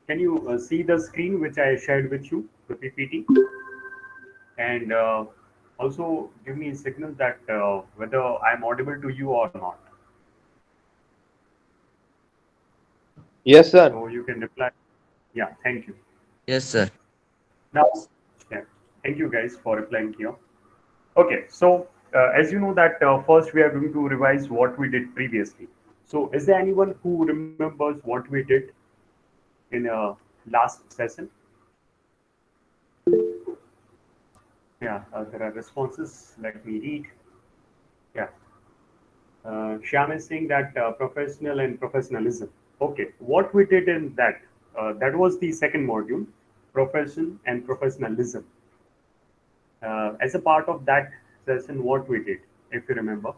Can you see the screen which I shared with you, the PPT? And also give me a signal that whether I'm audible to you or not. Yes, sir. So you can reply. Yeah, thank you. Yes, sir. Now, yeah, thank you guys for replying here. Okay, so as you know that first we are going to revise what we did previously. So is there anyone who remembers what we did in last session? Yeah, there are responses. Let me read. Yeah, Shyam is saying that professional and professionalism. Okay, what we did in that, that was the second module, profession and professionalism. As a part of that session, what we did, if you remember.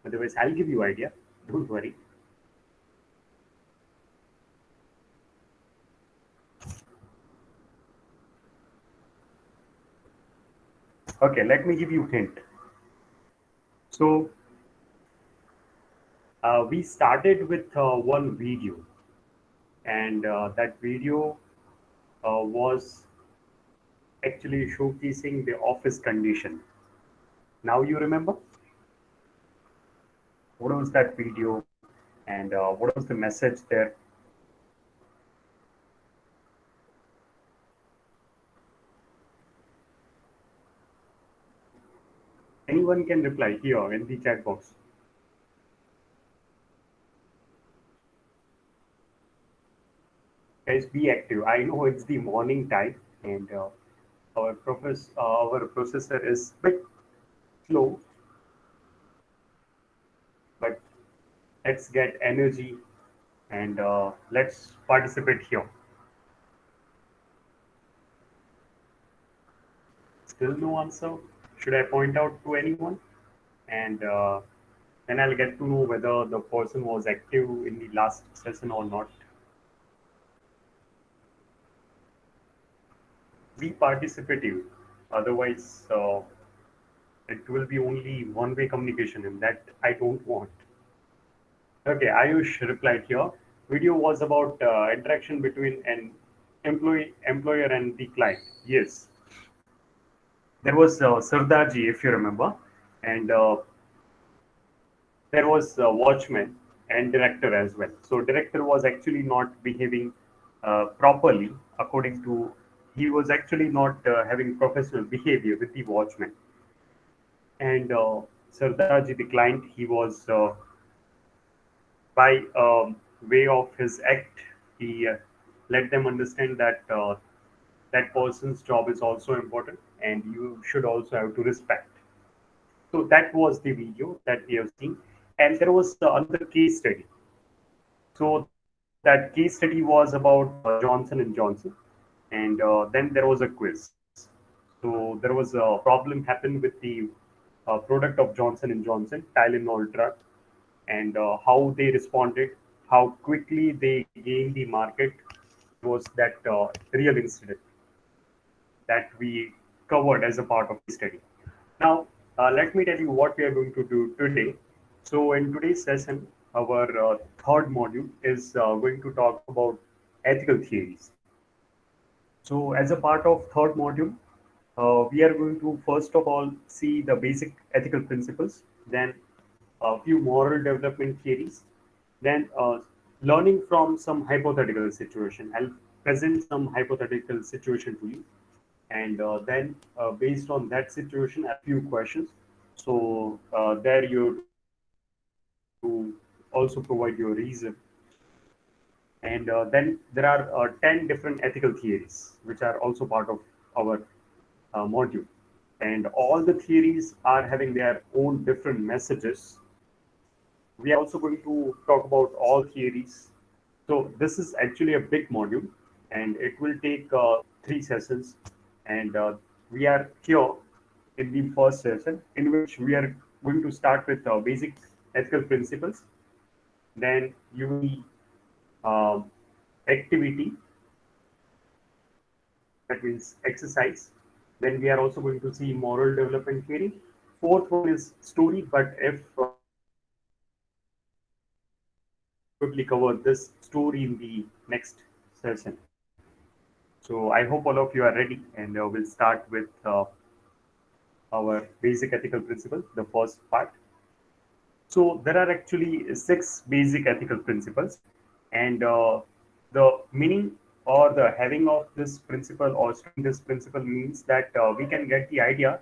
Otherwise, I'll give you idea. Don't worry. Okay, let me give you hint. So we started with one video, and that video was actually showcasing the office condition. Now you remember what was that video, and what was the message there? Anyone can reply here in the chat box. Guys, be active. I know it's the morning time, and our processor is bit slow, but let's get energy and let's participate here. Still no answer. Should I point out to anyone? And then I'll get to know whether the person was active in the last session or not. Be participative. Otherwise, it will be only one-way communication, and that I don't want. Okay, Ayush replied here. Video was about interaction between an employer, and the client. Yes, there was Sardarji, if you remember, and there was a watchman and director as well. So director was actually not behaving properly according to, he was actually not having professional behavior with the watchman. And Sardarji, the client, he was by way of his act, he let them understand that that person's job is also important and you should also have to respect. So that was the video that we have seen. And there was another case study. So that case study was about Johnson and Johnson, and then there was a quiz. So there was a problem happened with the product of Johnson and Johnson, Tylenol drug, and how they responded, how quickly they gained the market. Was that real incident that we covered as a part of the study. Now, let me tell you what we are going to do today. So, in today's session, our third module is going to talk about ethical theories. So, as a part of third module, we are going to first of all see the basic ethical principles, then a few moral development theories, then learning from some hypothetical situation. I'll present some hypothetical situation to you, and then based on that situation, a few questions. So there you have to also provide your reason, and then there are 10 different ethical theories which are also part of our module, and all the theories are having their own different messages. We are also going to talk about all theories. So this is actually a big module, and it will take 3 sessions. And we are here in the first session, in which we are going to start with basic ethical principles. Then UV um, activity, that means exercise. Then we are also going to see moral development theory. Fourth one is story, but if quickly cover this story in the next session. So I hope all of you are ready, and we'll start with our basic ethical principles, the first part. So there are actually six basic ethical principles, and the meaning or the having of this principle or studying this principle means that we can get the idea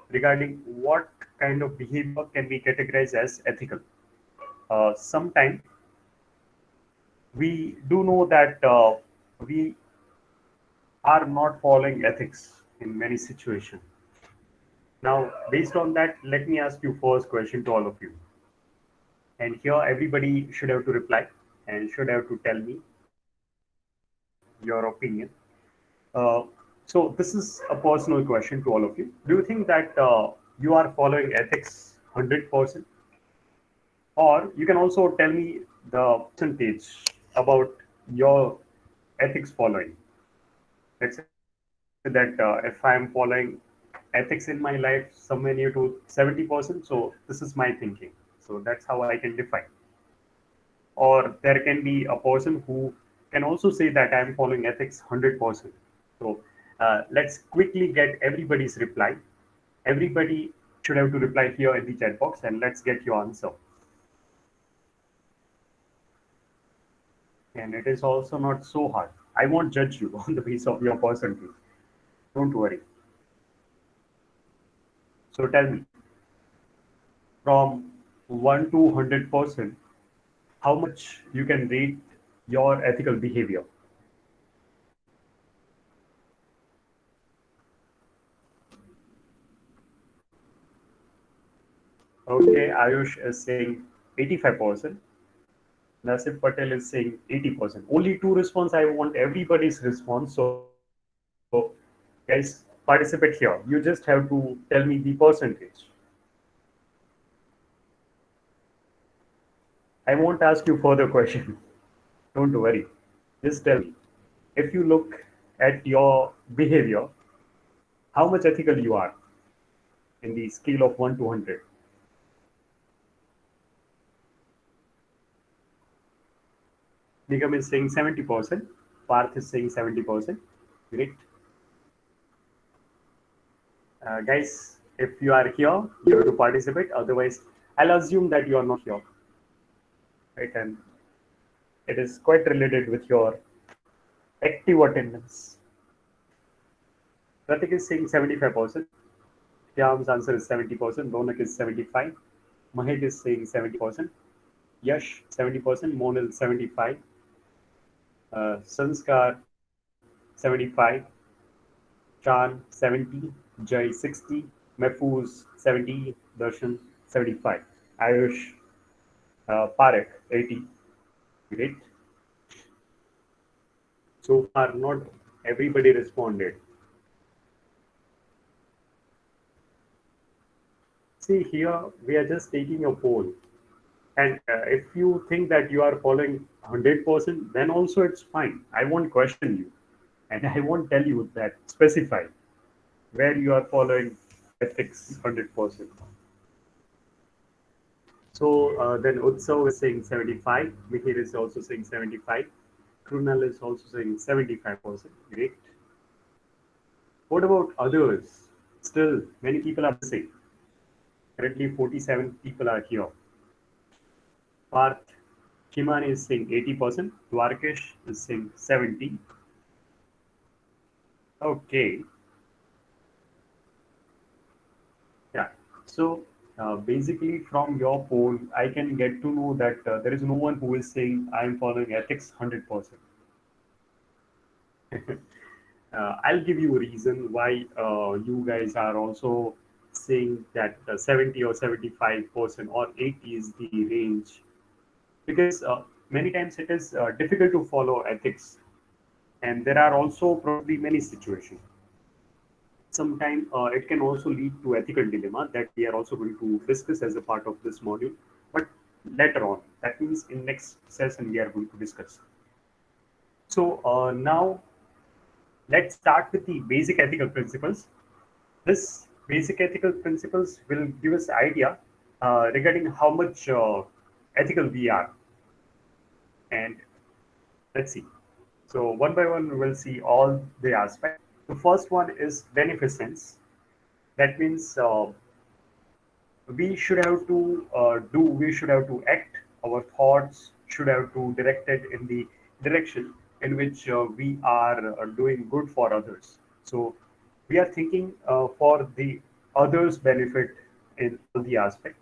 regarding what kind of behavior can be categorized as ethical. Sometimes we do know that we are not following ethics in many situations. Now, based on that, let me ask you first question to all of you. And here everybody should have to reply and should have to tell me your opinion. Uh, so this is a personal question to all of you. Do you think that you are following ethics 100%? Or you can also tell me the percentage about your ethics following. Let's say that if I'm following ethics in my life somewhere near to 70%, so this is my thinking. So that's how I can define. Or there can be a person who can also say that I'm following ethics 100%. So let's quickly get everybody's reply. Everybody should have to reply here in the chat box, and let's get your answer. And it is also not so hard. I won't judge you on the basis of your percentage. Don't worry. So tell me, from 1 to 100%, how much you can rate your ethical behavior? Okay, Ayush is saying 85%. Nasib Patel is saying 80%. Only two response. I want everybody's response. So, guys, participate here. You just have to tell me the percentage. I won't ask you further question. Don't worry. Just tell me. If you look at your behavior, how much ethical you are in the scale of 1 to 100. Nigam is saying 70%. Parth is saying 70%. Great. Guys, if you are here, you have to participate. Otherwise, I'll assume that you are not here. Right? And it is quite related with your active attendance. Pratik is saying 75%. Shyam's answer is 70%. Ronak is 75%. Mahek is saying 70%. Yash 70%. Monal 75%. Sanskar 75%. Chan 70%. Jai 60%. Mehfooz 70%. Darshan 75%. Ayush Parekh 80%. Great. So far, not everybody responded. See, here we are just taking a poll. And if you think that you are following 100%, then also it's fine. I won't question you. And I won't tell you that specify where you are following ethics 100%. So then Utsav is saying 75. Mihir is also saying 75. Krunal is also saying 75%. Great. What about others? Still, many people are missing. Currently, 47 people are here. Parth Chiman is saying 80%. Dwarkesh is saying 70%. Okay. Yeah. So basically, from your poll, I can get to know that there is no one who is saying I am following ethics 100%. I'll give you a reason why you guys are also saying that 70 or 75% or 80 is the range, because many times it is difficult to follow ethics, and there are also probably many situations. Sometimes it can also lead to ethical dilemma that we are also going to discuss as a part of this module, but later on. That means in next session we are going to discuss. So now let's start with the basic ethical principles. This basic ethical principles will give us idea regarding how much ethical we are. And let's see. So one by one, we will see all the aspects. The first one is beneficence. That means we should have to act. Our thoughts should have to directed in the direction in which we are doing good for others. So we are thinking for the others' benefit in all the aspect,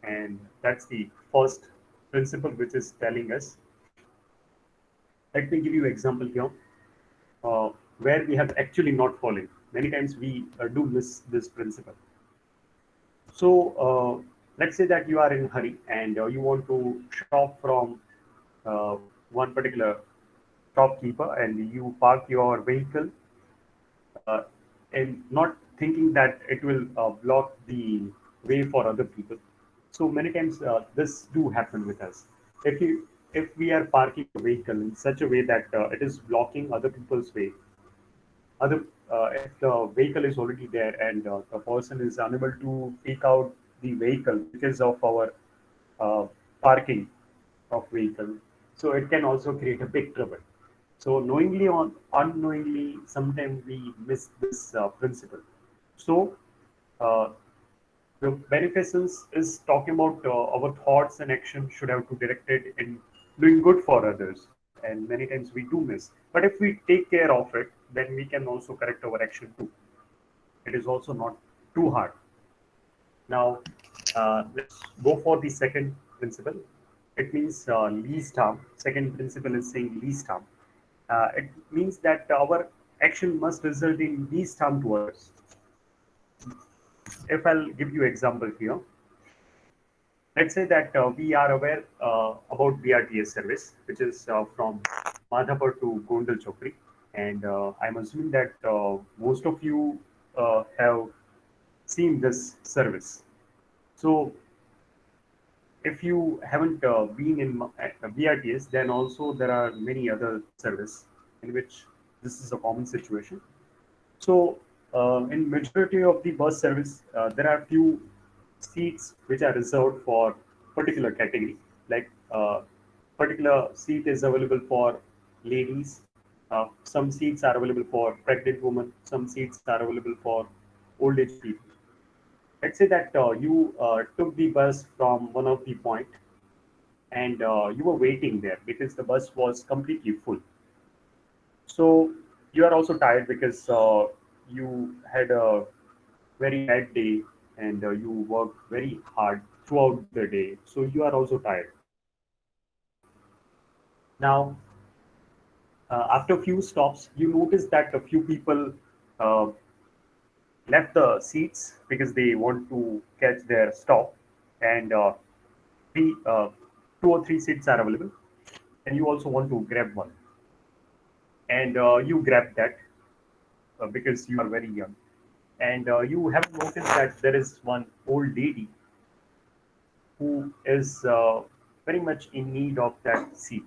and that's the first principle which is telling us. Let me give you example here, uh, where we have actually not followed. Many times we do miss this principle. So let's say that you are in a hurry and you want to shop from uh, one particular shopkeeper, and you park your vehicle uh, and not thinking that it will block the way for other people. So many times this do happen with us. If we are parking a vehicle in such a way that it is blocking other people's way, other if the vehicle is already there and the person is unable to take out the vehicle because of our uh, parking of vehicle, so it can also create a big trouble. So knowingly or unknowingly, sometimes we miss this principle. So uh, the beneficence is talking about our thoughts and action should have to directed in doing good for others, and many times we do miss. But if we take care of it, then we can also correct our action too. It is also not too hard. Now, let's go for the second principle. It means least harm. Second principle is saying least harm. It means that our action must result in least harm to others. If I'll give you example here, let's say that we are aware about BRTS service, which is from Madhapur to Gondal Chokri, and I'm assuming that most of you have seen this service. So if you haven't been in BRTS, then also there are many other service in which this is a common situation. So in majority of the bus service, there are few seats which are reserved for particular category. Like particular seat is available for ladies. Some seats are available for pregnant women. Some seats are available for old age people. Let's say that you took the bus from one of the point, and you were waiting there because the bus was completely full. So you are also tired because you had a very bad day, and you worked very hard throughout the day. So you are also tired. Now, after a few stops, you notice that a few people uh, left the seats because they want to catch their stop, and three, two or three seats are available, and you also want to grab one, and you grab that because you are very young, and you have noticed that there is one old lady who is very much in need of that seat.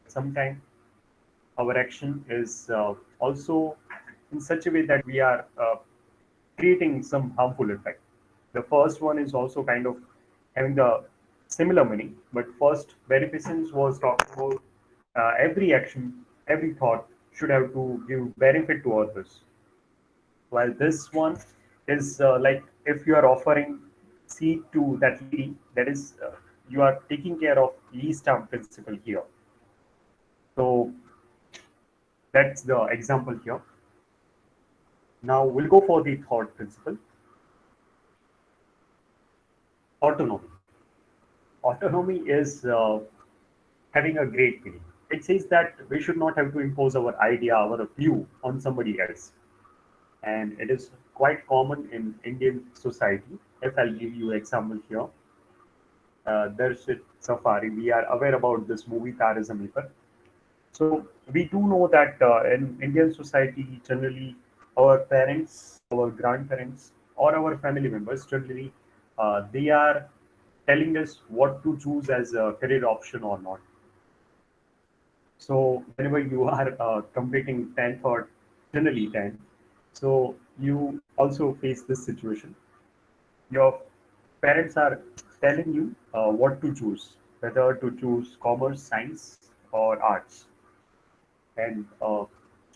Sometimes our action is also in such a way that we are creating some harmful effect. The first one is also kind of having the similar meaning, but first beneficence was talking about every action, every thought should have to give benefit to others. While this one is like if you are offering seed to that lady, that is you are taking care of least harm principle here. So that's the example here. Now we'll go for the third principle, autonomy. Autonomy is having a great feeling. It says that we should not have to impose our idea, our view on somebody else. And it is quite common in Indian society. If I'll give you example here, Darshit Safari, we are aware about this movie Tare Zameen Par. So we do know that in Indian society, generally, our parents, our grandparents, or our family members, generally, they are telling us what to choose as a career option or not. So whenever you are completing 10th or generally 10th, so you also face this situation. Your parents are telling you what to choose, whether to choose commerce, science, or arts. And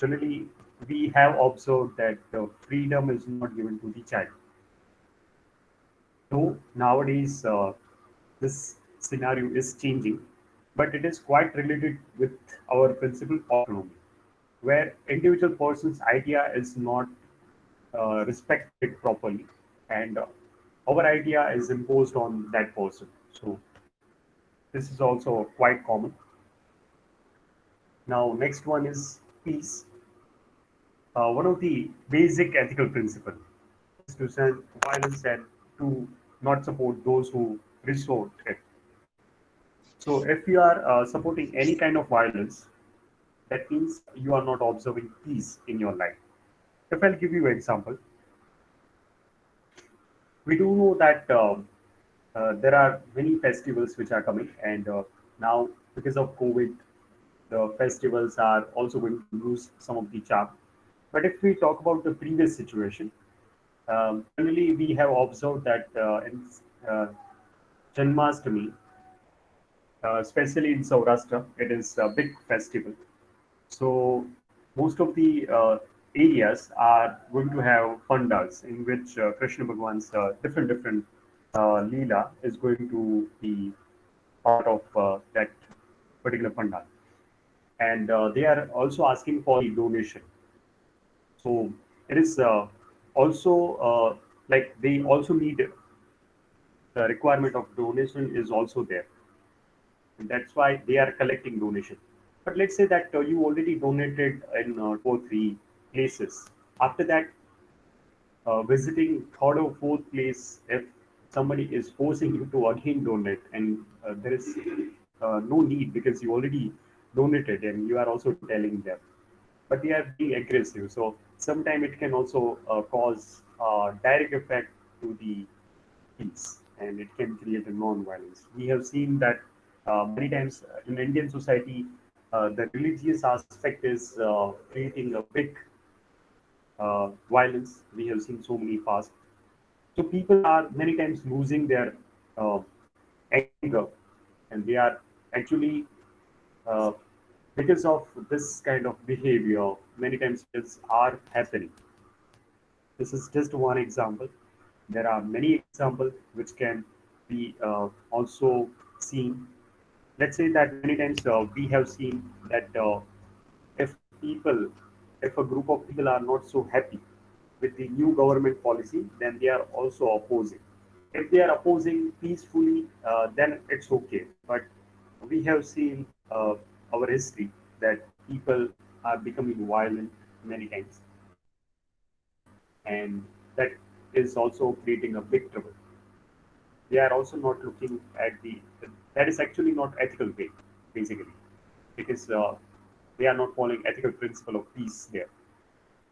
generally, we have observed that freedom is not given to the child. So nowadays, this scenario is changing, but it is quite related with our principle autonomy, where individual person's idea is not respected properly, and our idea is imposed on that person. So this is also quite common. Now, next one is peace. One of the basic ethical principles is to send violence and to not support those who resort it. So, if you are supporting any kind of violence, that means you are not observing peace in your life. If I'll give you an example, we do know that there are many festivals which are coming, and now because of COVID, the festivals are also going to lose some of the charm. But if we talk about the previous situation, generally we have observed that in uh, Janmashtami, especially in Saurashtra, it is a big festival. So most of the areas are going to have pandals in which Krishna Bhagwan's different leela is going to be part of that particular pandal, and they are also asking for the donation. So it is also like they also need the requirement of donation is also there, and that's why they are collecting donation. But let's say that you already donated in 2 or 3 places. After that, visiting third or fourth place, if somebody is forcing you to again donate, and there is no need because you already donated and you are also telling them, but they are being aggressive. So sometimes it can also cause direct effect to the peace, and it can create a non-violence. We have seen that many times in Indian society, the religious aspect is creating a big violence. We have seen so many past. So people are many times losing their uh, anger, and they are actually uh, because of this kind of behavior. Many times it's are happening. This is just one example. There are many examples which can be also seen. Let's say that many times we have seen that if people, if a group of people are not so happy with the new government policy, then they are also opposing. If they are opposing peacefully, then it's okay. But we have seen our history that people are becoming violent many times, and that is also creating a big trouble. They are also not looking at the that is actually not ethical way, basically, because they are not following ethical principle of peace there.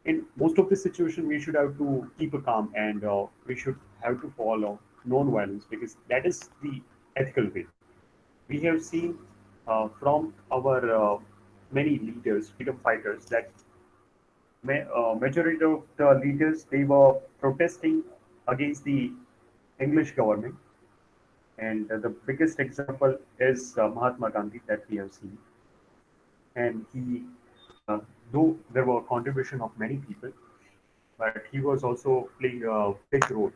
In most of the situation, we should have to keep a calm, and we should have to follow non-violence because that is the ethical way. We have seen from our many leaders, freedom fighters, that majority of the leaders they were protesting against the English government, and the biggest example is Mahatma Gandhi that we have seen. And he, though there were contribution of many people, but he was also playing a big role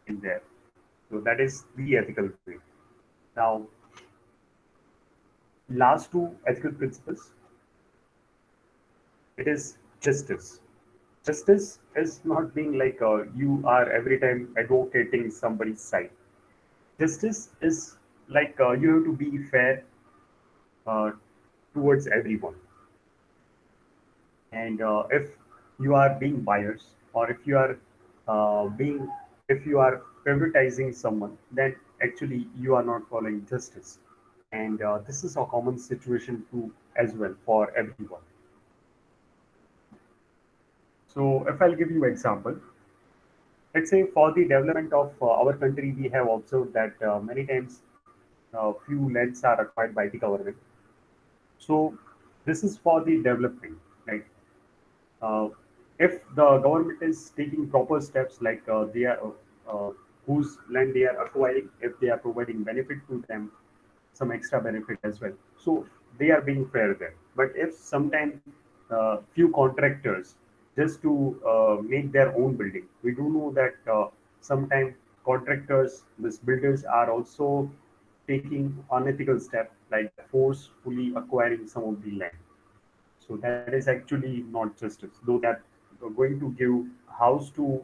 in there. So that is the ethical way. Now, last two ethical principles, it is justice. Justice is not being like you are every time advocating somebody's side. Justice is like you have to be fair uh, towards everyone. And if you are being biased, or if you are being, if you are favoritizing someone, then actually you are not following justice. And this is a common situation too as well for everyone. So if I'll give you an example, let's say for the development of our country, we have observed that many times few lands are acquired by the government. So this is for the development, right? Uh, if the government is taking proper steps, like they are whose land they are acquiring, if they are providing benefit to them, some extra benefit as well. So they are being fair there. But if sometimes few contractors just to make their own building, we do know that sometimes contractors, these builders are also taking unethical step like forcefully acquiring some of the land. So that is actually not justice. Though that going to give house to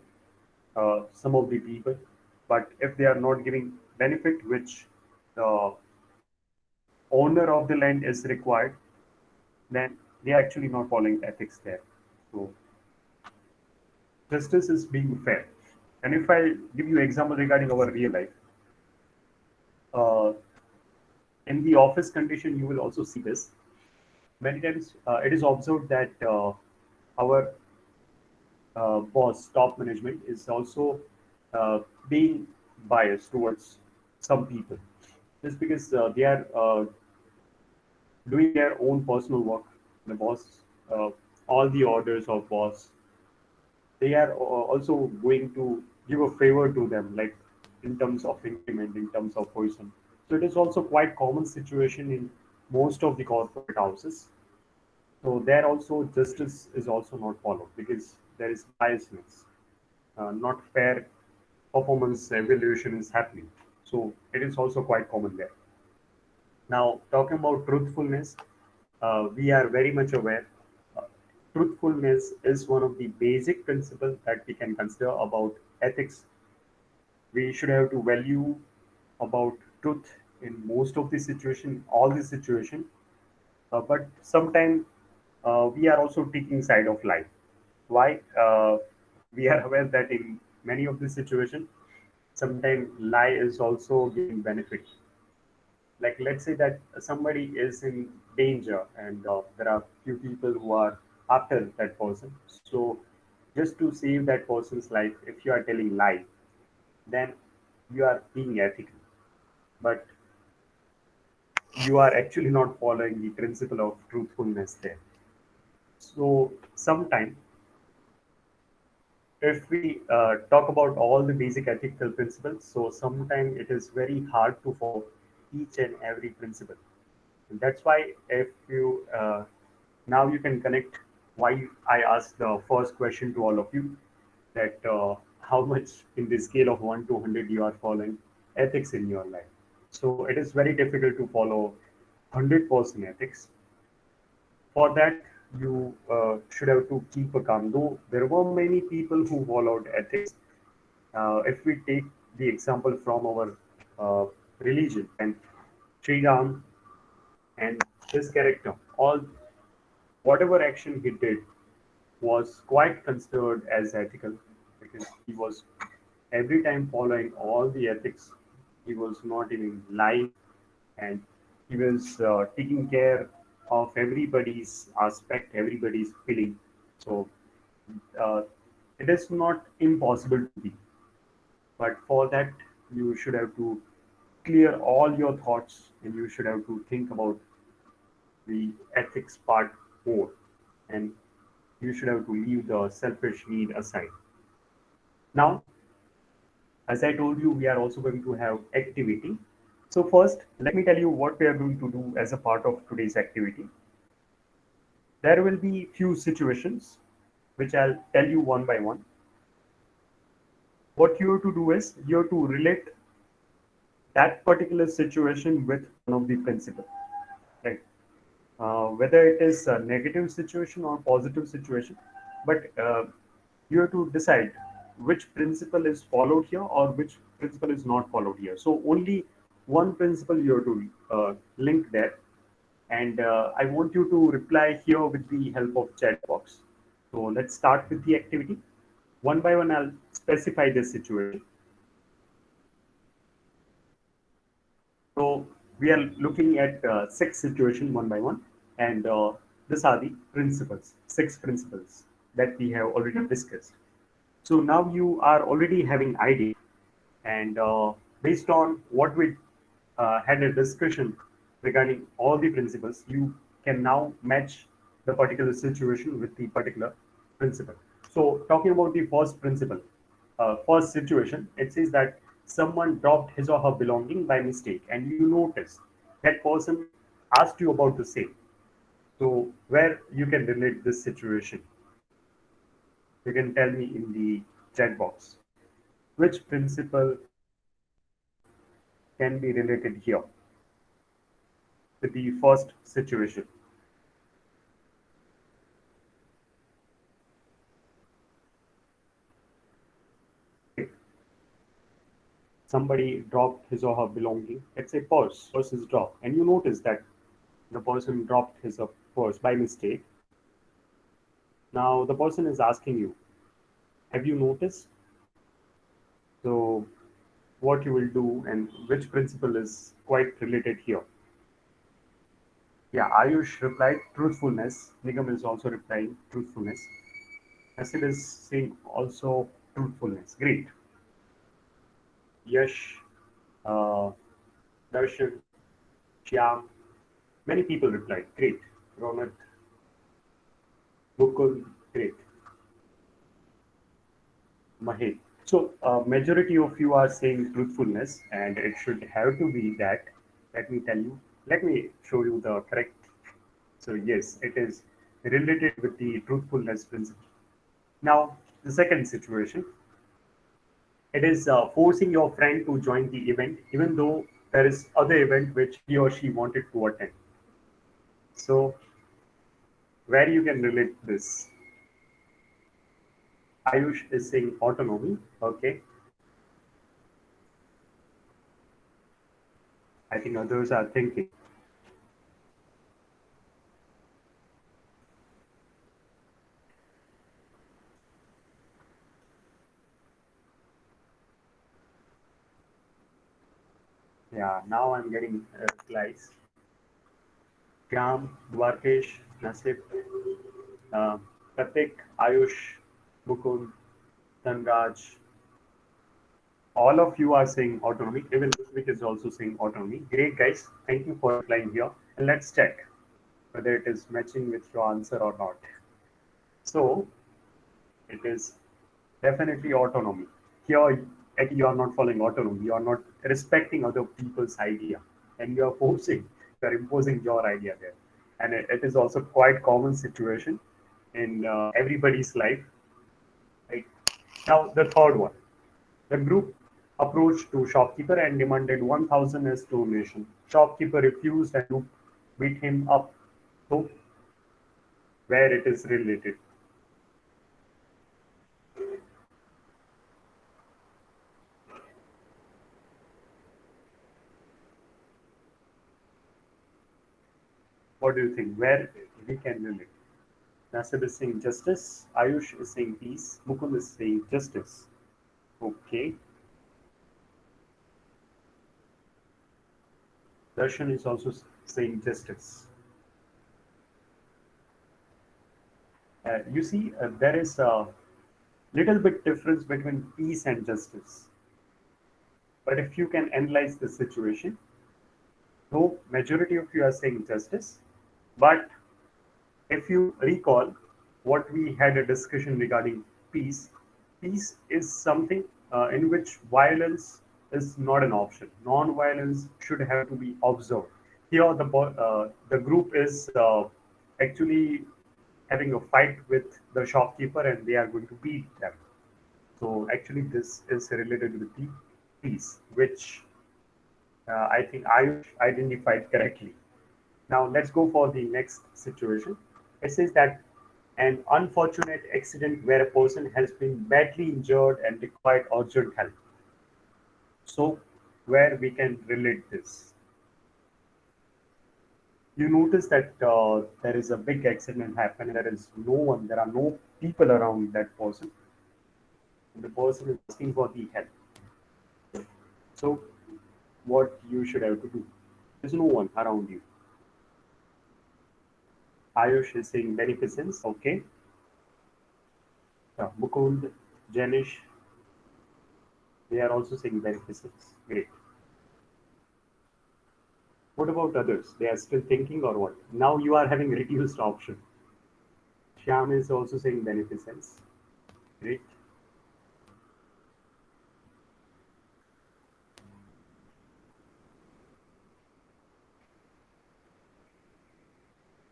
some of the people, but if they are not giving benefit which the owner of the land is required, then they are actually not following ethics there. So justice is being fair. And if I give you example regarding our real life, uh, in the office condition, you will also see this. Many times it is observed that our boss, top management, is also uh, being biased towards some people just because they are doing their own personal work. The boss, uh, all the orders of boss, they are also going to give a favor to them, like in terms of increment, in terms of position. So it is also quite common situation in most of the corporate houses. So there also justice is also not followed because there is biasness, not fair performance evaluation is happening. So it is also quite common there. Now, talking about truthfulness, we are very much aware. Uh, Truthfulness is one of the basic principles that we can consider about ethics. We should have to value about truth in most of the situation, all the situation. But sometimes we are also taking side of life. Why? We are aware that in many of the situation, sometimes lie is also giving benefit. Like let's say that somebody is in danger and there are few people who are after that person. So just to save that person's life, if you are telling lie, then you are being ethical, but you are actually not following the principle of truthfulness there. So sometimes if we talk about all the basic ethical principles, so sometimes it is very hard to follow each and every principle. And that's why if you now you can connect why I asked the first question to all of you that how much in the scale of 1 to 100 you are following ethics in your life. So it is very difficult to follow 100% ethics. For that, you should have to keep a calm. Though there were many people who followed ethics. If we take the example from our religion and Sri Ram and his character, all whatever action he did was quite considered as ethical because he was every time following all the ethics. He was not even lying, and he was taking care of everybody's aspect, everybody's feeling. So uh, it is not impossible to be, but for that you should have to clear all your thoughts and you should have to think about the ethics part more, and you should have to leave the selfish need aside. Now, as I told you, we are also going to have activity. So first, let me tell you what we are going to do as a part of today's activity. There will be few situations which I'll tell you one by one. What you have to do is you have to relate that particular situation with one of the principles, right? Whether it is a negative situation or positive situation, but you have to decide which principle is followed here or which principle is not followed here. So only one principle you have to link there, and I want you to reply here with the help of chat box. So let's start with the activity. One by one, I'll specify this situation. So we are looking at six situations one by one, and these are the principles, six principles that we have already discussed. So now you are already having idea, and based on what we had a discussion regarding all the principles, you can now match the particular situation with the particular principle. So talking about the first principle, first situation, it says that someone dropped his or her belonging by mistake, and you notice That person asked you about the same. So where you can relate this situation, you can tell me in the chat box. Which principle can be related here with the first situation? Somebody dropped his or her belonging. Let's say purse is dropped, and you notice that the person dropped his or purse by mistake. Now the person is asking you, have you noticed? So what you will do and which principle is quite related here? Yeah, Ayush replied truthfulness. Nigam is also replying truthfulness. Asid is saying also truthfulness. Great. Yash, uh, Darshan, Shyam, many people replied. Great. Ronat, Mukul, great. Mahek. So, majority of you are saying truthfulness, and it should have to be that. Let me tell you. Let me show you the correct. So, yes, it is related with the truthfulness principle. Now, the second situation, it is forcing your friend to join the event, even though there is other event which he or she wanted to attend. So, where you can relate this? Ayush is saying autonomy. Okay, I think others are thinking. Yeah, now I'm getting replies. Shyam, Dwarkesh, Nasib, uh, Pratik, Ayush, Mukund, Dhanraj, all of you are saying autonomy. Even Ritwik is also saying autonomy. Great, guys. Thank you for replying here. And let's check whether it is matching with your answer or not. So, it is definitely autonomy. Here, you are not following autonomy. You are not respecting other people's idea, and you are forcing, you are imposing your idea there. And it is also quite common situation in everybody's life. Right now, the third one, the group approached to shopkeeper and demanded 1,000 as donation. Shopkeeper refused and group beat him up. So, where it is related? What do you think? Where we can relate? Nasib is saying justice. Ayush is saying peace. Mukul is saying justice. Okay. Darshan is also saying justice. You see, there is a little bit difference between peace and justice. But if you can analyze the situation, no, majority of you are saying justice. But if you recall what we had a discussion regarding peace, peace is something in which violence is not an option. Non-violence should have to be observed. Here, the group is actually having a fight with the shopkeeper, and they are going to beat them. So actually, this is related with the peace, which I think Ayush identified correctly. Now let's go for the next situation. It says that an unfortunate accident where a person has been badly injured and required urgent help. So where we can relate this? You notice that there is a big accident happened. There is no one. There are no people around that person. The person is asking for the help. So what you should have to do? There's no one around you. Ayush is saying beneficence. Okay. Mukund, Janish, they are also saying beneficence. Great. What about others? They are still thinking or what? Now you are having reduced option. Shyam is also saying beneficence. Great.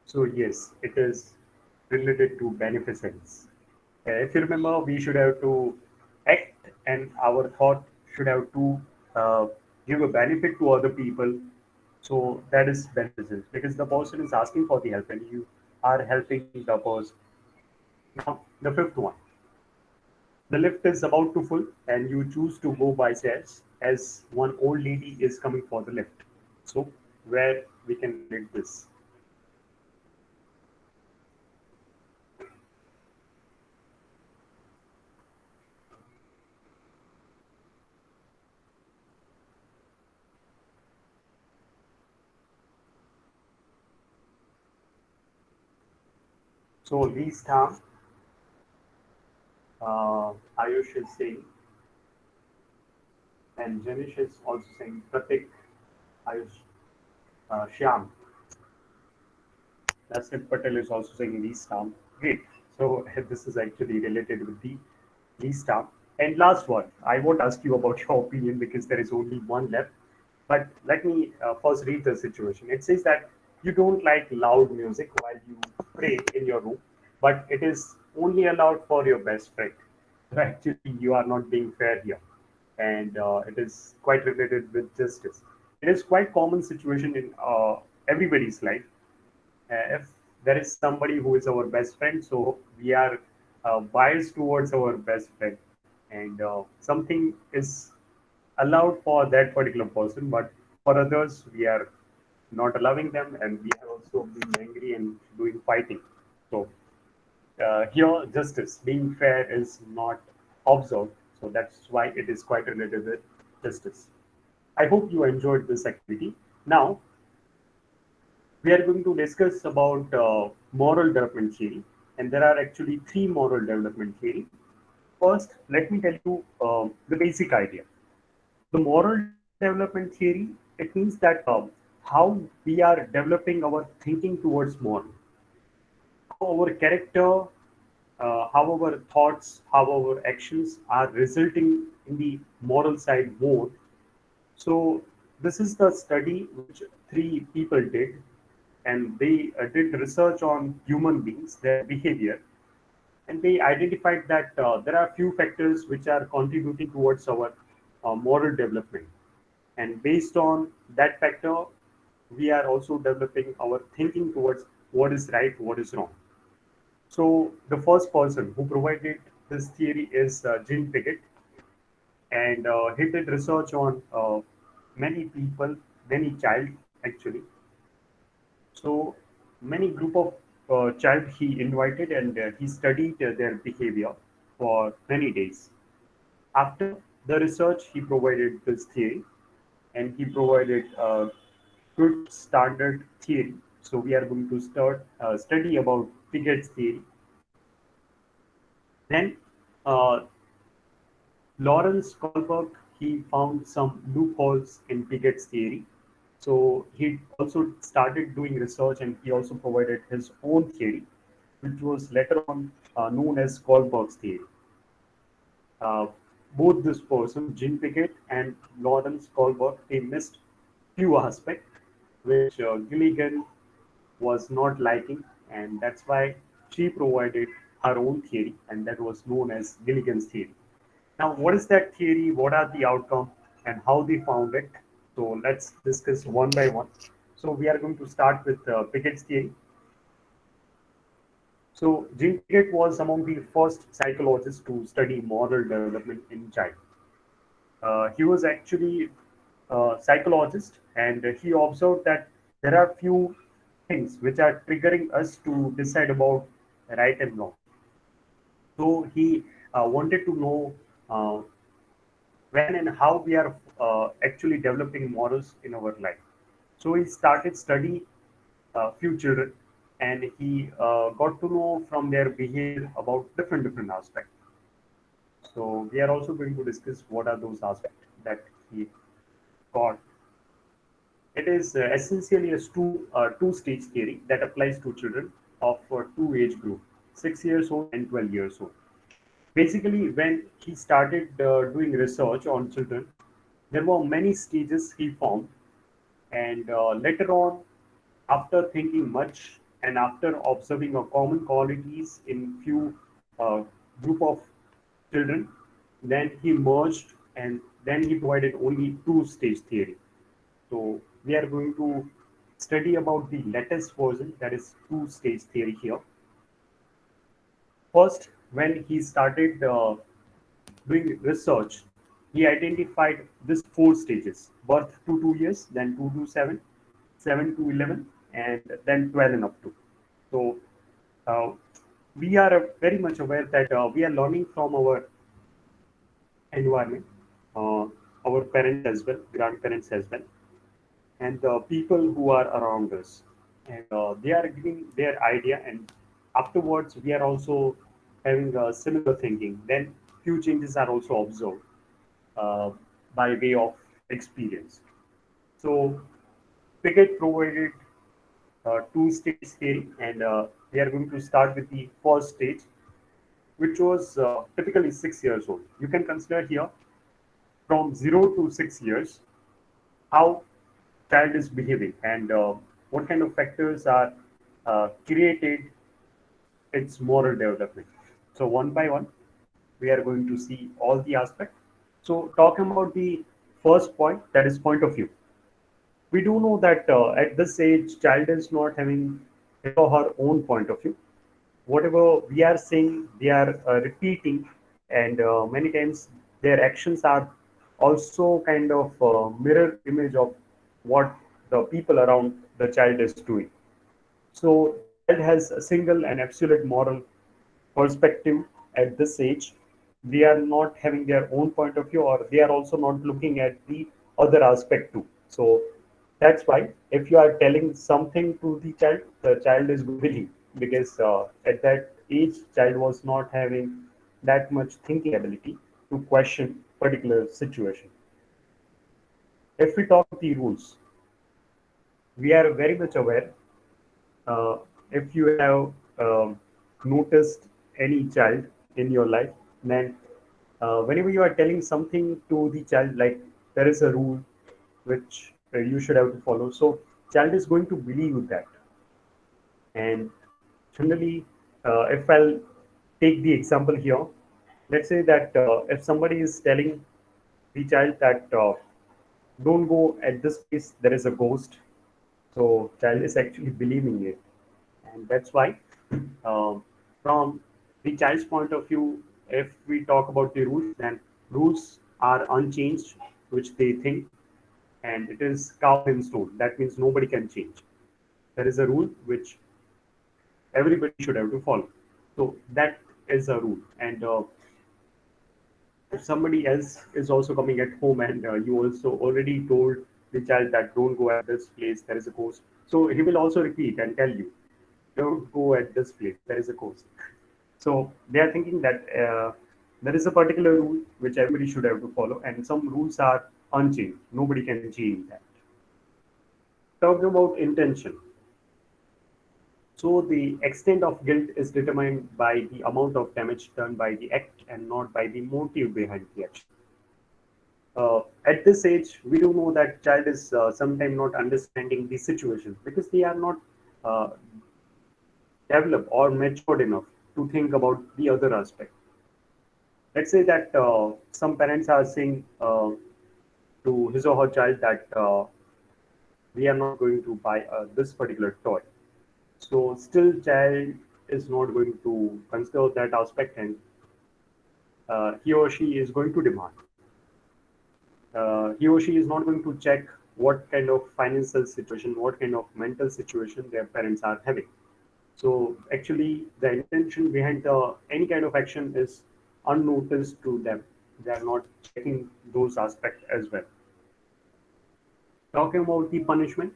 So yes, it is related to beneficence. If you remember, we should have to act, and our thought should have to uh, give a benefit to other people. So that is beneficence because the person is asking for the help, and you are helping the person. Now, the fifth one: the lift is about to full, and you choose to go by stairs as one old lady is coming for the lift. So where we can relate this? So Lee's Tam, Ayush is saying, and Janish is also saying, Pratik, Ayush, Shyam, Laslit Patel is also saying Lee's Tam. Great. So this is actually related with the Lee's Tam. And last one, I won't ask you about your opinion because there is only one left. But let me first read the situation. It says that you don't like loud music while you pray in your room, but it is only allowed for your best friend. So actually, you are not being fair here, and it is quite related with justice. It is quite common situation in everybody's life. If there is somebody who is our best friend, so we are biased towards our best friend, and something is allowed for that particular person, but for others, we are not allowing them, and we are also being angry and doing fighting. So here, justice, being fair, is not observed. So that's why it is quite related with justice. I hope you enjoyed this activity. Now, we are going to discuss about moral development theory, and there are actually three moral development theory. First, let me tell you the basic idea. The moral development theory, it means that how we are developing our thinking towards moral, how our character, how our thoughts, how our actions are resulting in the moral side more. So this is the study which three people did, and they did research on human beings, their behavior, and they identified that there are few factors which are contributing towards our moral development. And based on that factor, we are also developing our thinking towards what is right, what is wrong. So the first person who provided this theory is Jean Piaget, and he did research on many people, many child actually. So many group of child he invited, and he studied their behavior for many days. After the research, he provided this theory, and he provided a good standard theory. So we are going to start study about Piaget's theory. Then uh, Lawrence Kohlberg, he found some loopholes in Piaget's theory. So he also started doing research, and he also provided his own theory, which was later on known as Kohlberg's theory. Uh, Both this person, Jean Piaget and Lawrence Kohlberg, they missed few aspects which Gilligan was not liking, and that's why she provided her own theory, and that was known as Gilligan's theory. Now, what is that theory? What are the outcome, and how they found it? So let's discuss one by one. So we are going to start with Piaget's theory. So Jean Piaget was among the first psychologists to study moral development in child. He was actually a psychologist, and he observed that there are few things which are triggering us to decide about right and wrong. So he wanted to know uh, when and how we are actually developing morals in our life. So he started study few children, and he got to know from their behavior about different aspects. So we are also going to discuss what are those aspects that he got. It is essentially a two-stage theory that applies to children of two age group, 6 years old and 12 years old. Basically, when he started doing research on children, there were many stages he found, and later on, after thinking much, and after observing a common qualities in few group of children, then he merged and then he provided only two-stage theory. So we are going to study about the latest version, that is two-stage theory here. First, when he started doing research, he identified these four stages: birth to 2 years, then 2 to 7, 7 to 11, and then 12 and up to. So uh, we are very much aware that we are learning from our environment, uh, our parents as well, grandparents as well, and the people who are around us. And they are giving their idea, and afterwards we are also having a similar thinking. Then few changes are also observed uh, by way of experience. So Pickett provided two-stage theory, and we are going to start with the first stage, which was typically 6 years old. You can consider here from 0 to 6 years how child is behaving and what kind of factors are created its moral development. So one by one, we are going to see all the aspects. So talking about the first point, that is point of view. We do know that at this age, child is not having his or her own point of view. Whatever we are saying, they are repeating, and many times their actions are also kind of mirror image of what the people around the child is doing. So child has a single and absolute moral perspective at this age. They are not having their own point of view, or they are also not looking at the other aspect too. So that's why if you are telling something to the child is going to believe, because at that age, child was not having that much thinking ability to question particular situation. If we talk the rules, we are very much aware. Uh, if you have noticed any child in your life, then whenever you are telling something to the child, like there is a rule which you should have to follow, so child is going to believe that. And generally, if I'll take the example here, let's say that if somebody is telling the child that don't go at this place, there is a ghost. So child is actually believing it, and that's why, from the child's point of view, if we talk about the rules, then rules are unchanged, which they think, and it is carved in stone. That means nobody can change. There is a rule which everybody should have to follow. So that is a rule, and if somebody else is also coming at home and you also already told the child that don't go at this place, there is a ghost, so he will also repeat and tell you, don't go at this place, there is a ghost. So they are thinking that there is a particular rule which everybody should have to follow, and some rules are unchanged, nobody can change that. Talking about intention, so the extent of guilt is determined by the amount of damage done by the act and not by the motive behind the action. At this age, we do know that child is sometimes not understanding the situation because they are not uh, developed or matured enough to think about the other aspect. Let's say that some parents are saying to his or her child that we are not going to buy this particular toy. So still child is not going to consider that aspect, and he or she is going to demand. He or she is not going to check what kind of financial situation, what kind of mental situation their parents are having. So actually, the intention behind any kind of action is unnoticed to them. They are not checking those aspects as well. Talking about the punishment,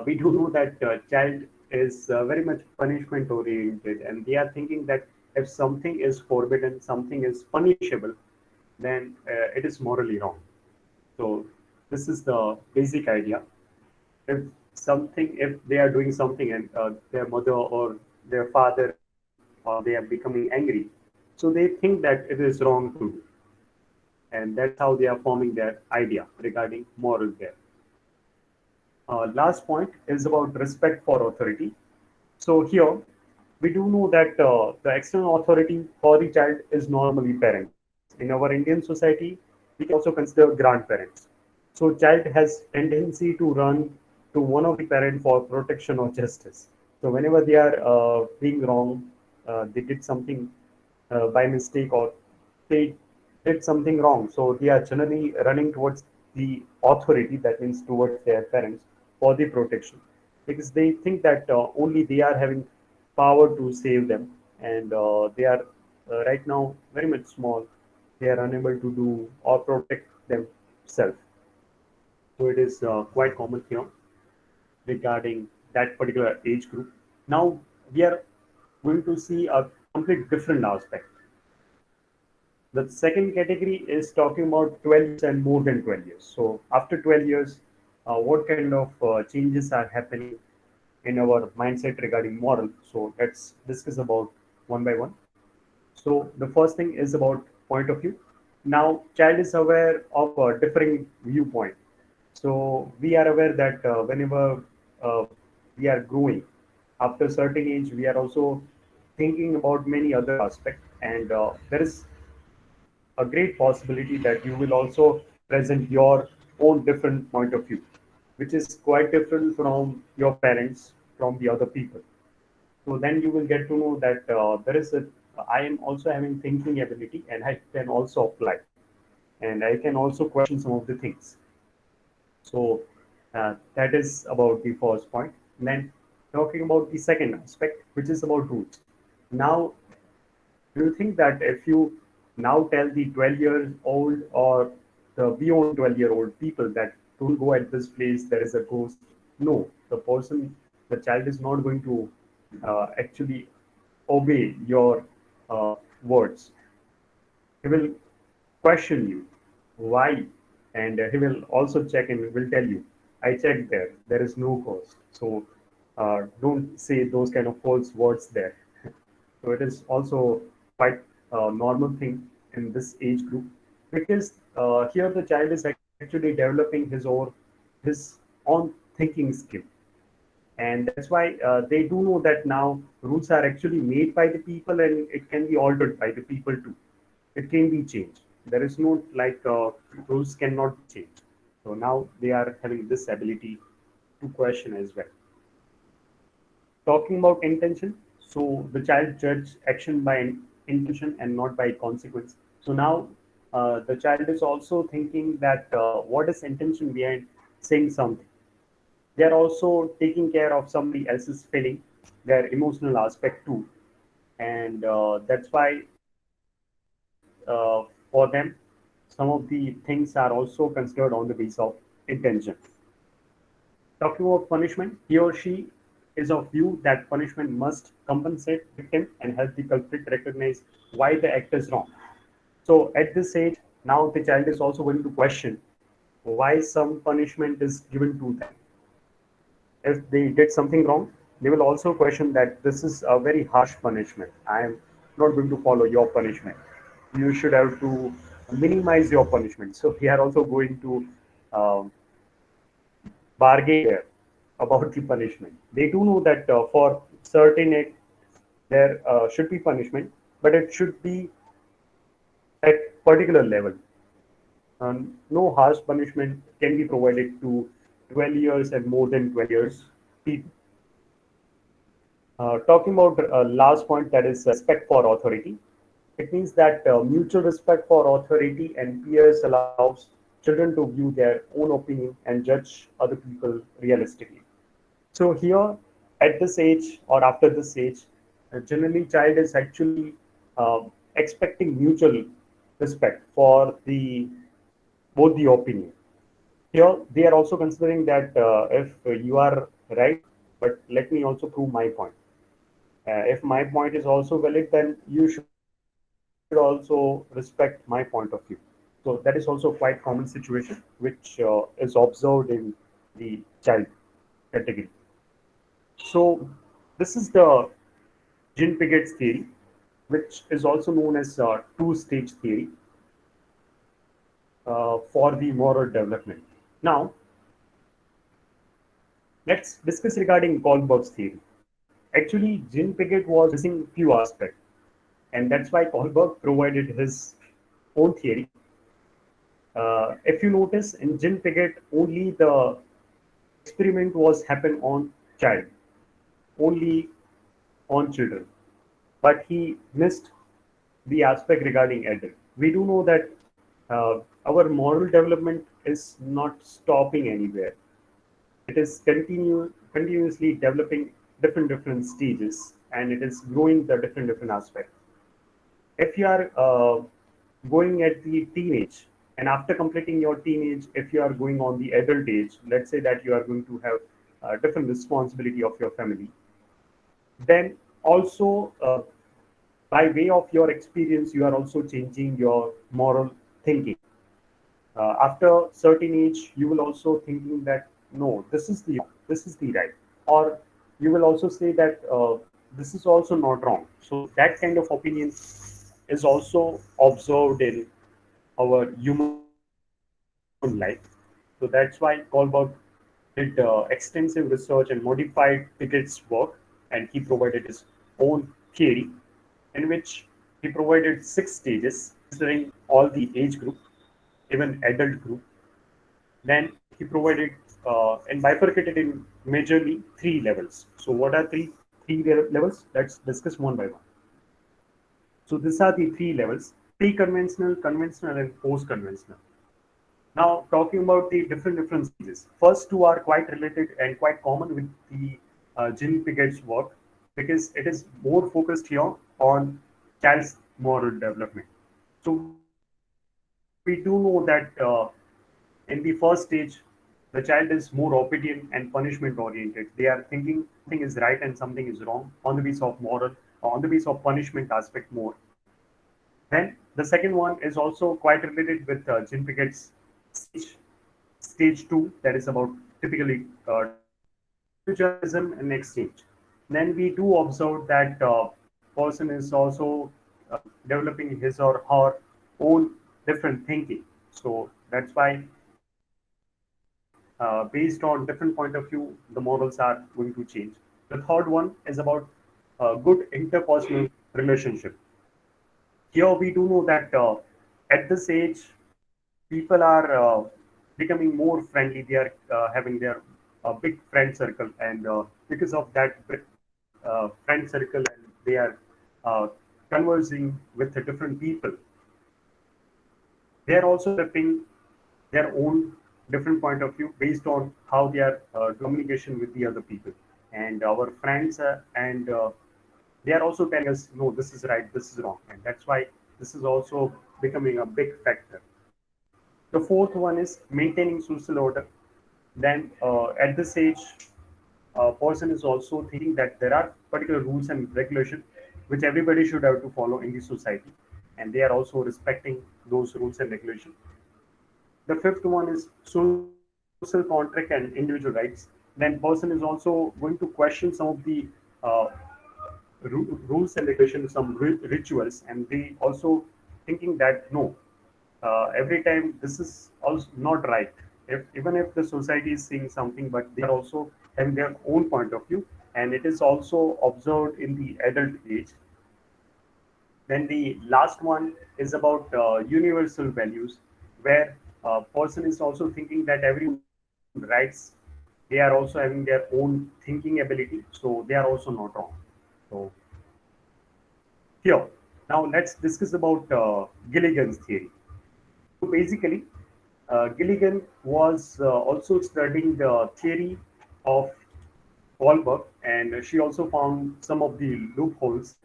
we do know that child is very much punishment oriented, and they are thinking that if something is forbidden, something is punishable, then it is morally wrong. So this is the basic idea. If if they are doing something and their mother or their father or they are becoming angry, so they think that it is wrong to do, and that's how they are forming their idea regarding moral there. Last point is about respect for authority. So here we do know that the external authority for the child is normally parents. In our Indian society, we can also consider grandparents. So child has tendency to run to one of the parent for protection or justice. So whenever they are being wrong, they did something by mistake or they did something wrong. So they are generally running towards the authority, that means towards their parents, for the protection, because they think that only they are having power to save them, and they are right now very much small. They are unable to do or protect themselves. So it is quite common here regarding that particular age group. Now we are going to see a complete different aspect. The second category is talking about 12 years and more than 12 years. So after 12 years, what kind of changes are happening in our mindset regarding moral? So let's discuss about one by one. So the first thing is about point of view. Now, child is aware of a differing viewpoint. So we are aware that whenever uh, we are growing, after a certain age, we are also thinking about many other aspects, and there is a great possibility that you will also present your own different point of view, which is quite different from your parents, from the other people. So then you will get to know that I am also having thinking ability and I can also apply and I can also question some of the things. So that is about the first point. And then talking about the second aspect, which is about rules. Now, do you think that if you now tell the 12 years old or the beyond 12-year-old people that don't go at this place, there is a ghost? No, the child is not going to actually obey your words. He will question you why, and he will also check and will tell you, I checked there, there is no ghost. So don't say those kind of false words there. So it is also quite a normal thing in this age group, because here the child is actually developing his own thinking skill, and that's why they do know that now rules are actually made by the people and it can be altered by the people too. It can be changed. There is no like rules cannot be changed. So now they are having this ability to question as well. Talking about intention, so the child judge action by intention and not by consequence. So now the child is also thinking that what is intention behind saying something. They are also taking care of somebody else's feeling, their emotional aspect too, and that's why for them some of the things are also considered on the basis of intention. Talking about punishment, he or she is of view that punishment must compensate victim and help the culprit recognize why the act is wrong. So at this age, now the child is also going to question why some punishment is given to them. If they did something wrong, they will also question that this is a very harsh punishment. I am not going to follow your punishment. You should have to minimize your punishment. So we are also going to um, bargain there about the punishment. They do know that for certain acts there should be punishment, but it should be at particular level. No harsh punishment can be provided to 12 years and more than 12 years people. Talking about last point, that is respect for authority. It means that mutual respect for authority and peers allows children to view their own opinion and judge other people realistically. So here, at this age or after this age, generally child is actually expecting mutual respect for the both the opinion. Here, they are also considering that if you are right, but let me also prove my point. If my point is also valid, then you should also respect my point of view. So that is also quite common situation, which is observed in the child category. So this is the Jean Piaget's theory, which is also known as two-stage theory for the moral development. Now, let's discuss regarding Goldberg's theory. Actually, Jean Piaget was missing few aspects, and that's why Kohlberg provided his own theory. If you notice, in Jean Piaget, only the experiment was happen on child, only on children, but he missed the aspect regarding adult. We do know that our moral development is not stopping anywhere. It is continuously developing different stages, and it is growing the different aspects. If you are going at the teenage, and after completing your teenage, if you are going on the adult age, let's say that you are going to have different responsibility of your family, then also by way of your experience, you are also changing your moral thinking. After certain age, you will also thinking that no, this is the right, or you will also say that this is also not wrong. So that kind of opinion is also observed in our human life. So that's why Kohlberg did extensive research and modified Pickett's work, and he provided his own theory, in which he provided 6 stages, considering all the age group, even adult group. Then he provided and bifurcated in majorly 3 levels. So what are three levels? Let's discuss one by one. So these are the 3 levels: pre-conventional, conventional, and post-conventional. Now, talking about the different stages. First two are quite related and quite common with the Jean Piaget's work, because it is more focused here on child's moral development. So we do know that in the first stage, the child is more obedient and punishment oriented. They are thinking something is right and something is wrong on the basis of moral, on the basis of punishment aspect more. Then the second one is also quite related with Jean Piaget's stage two, that is about typically individualism and exchange. Then we do observe that person is also developing his or her own different thinking. So that's why, based on different point of view, the morals are going to change. The third one is about good interpersonal relationship. Here we do know that at this age, people are becoming more friendly. They are having their big friend circle, and because of that friend circle, and they are uh, conversing with the different people. They are also developing their own different point of view based on how they are communication with the other people. And our friends and they are also telling us, no, this is right, this is wrong, and that's why this is also becoming a big factor. The fourth one is maintaining social order. Then at this age, a person is also thinking that there are particular rules and regulation which everybody should have to follow in the society, and they are also respecting those rules and regulation. The fifth one is social contract and individual rights. Then person is also going to question some of the uh, rules and regulations, some rituals, and they also thinking that no, every time this is also not right. If even if the society is saying something, but they are also having their own point of view, and it is also observed in the adult age. Then the last one is about universal values, where a person is also thinking that everyone rights, they are also having their own thinking ability, so they are also not wrong. So here, now let's discuss about Gilligan's theory. So basically, Gilligan was also studying the theory of Kohlberg, and she also found some of the loopholes.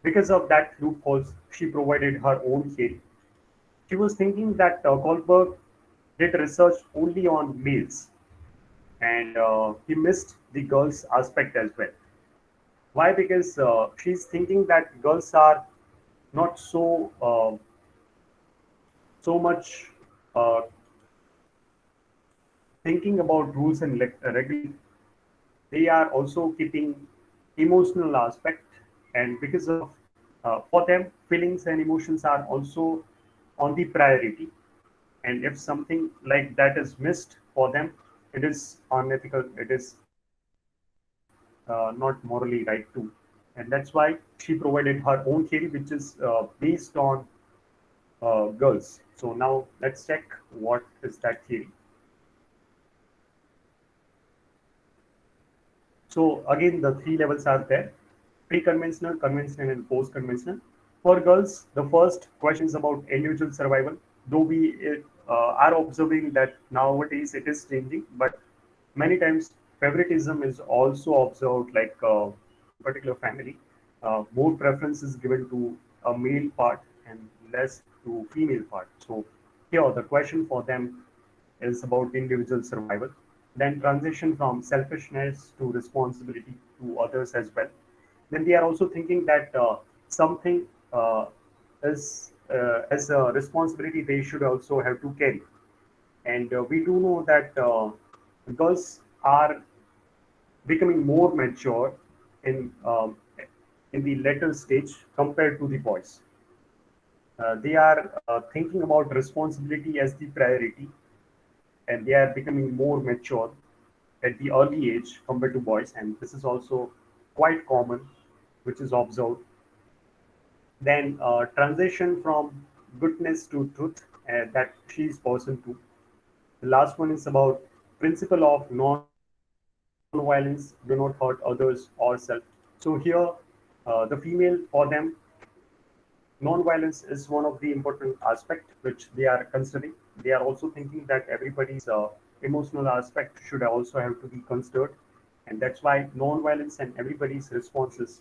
Because of that loopholes, she provided her own theory. She was thinking that Kohlberg did research only on males, and he missed the girls aspect as well. Why? Because she's thinking that girls are not so much uh, thinking about rules and regulation. They are also keeping emotional aspect, and because of for them, feelings and emotions are also on the priority. And if something like that is missed for them, it is unethical. It is not morally right too. And that's why she provided her own theory, which is based on girls. So now let's check what is that theory. So again, the three levels are there: pre-conventional, conventional, and post-conventional. For girls, the first question is about individual survival. Though we are observing that nowadays it is changing, but many times favoritism is also observed, like particular family. More preference is given to a male part and less to female part. So here the question for them is about individual survival. Then transition from selfishness to responsibility to others as well. Then they are also thinking that something is as a responsibility they should also have to carry. And we do know that girls are becoming more mature in um, in the later stage compared to the boys. They are thinking about responsibility as the priority, and they are becoming more mature at the early age compared to boys, and this is also quite common, which is observed. Then transition from goodness to truth, that she is person to. The last one is about principle of non-violence: do not hurt others or self. So here, the female, for them, non-violence is one of the important aspect which they are considering. They are also thinking that everybody's emotional aspect should also have to be considered, and that's why non-violence and everybody's response is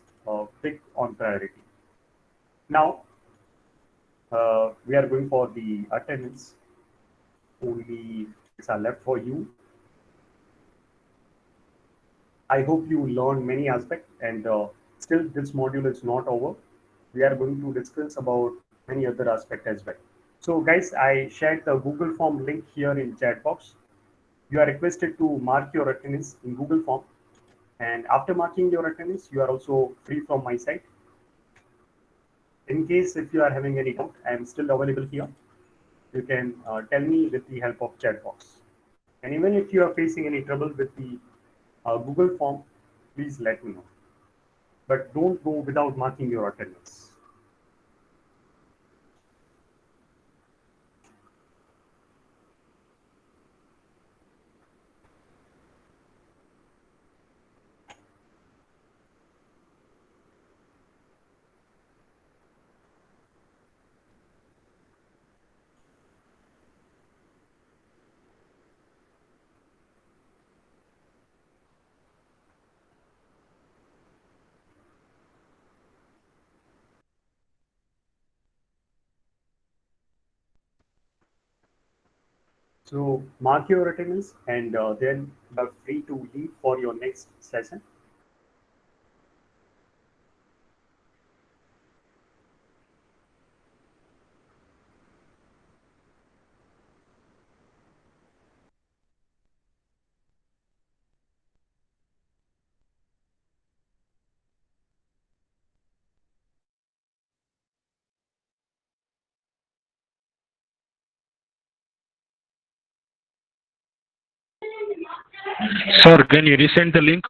big on priority. Now, we are going for the attendance. Only minutes are left for you. I hope you learned many aspects, and still this module is not over. We are going to discuss about many other aspects as well. So guys, I shared the Google Form link here in chat box. You are requested to mark your attendance in Google Form, and after marking your attendance, you are also free from my side. In case if you are having any doubt, I am still available here. You can tell me with the help of chat box. And even if you are facing any trouble with the Google Form, please let me know. But don't go without marking your attendance. So mark your attendance, and then you are free to leave for your next session. Sir, can you resend the link?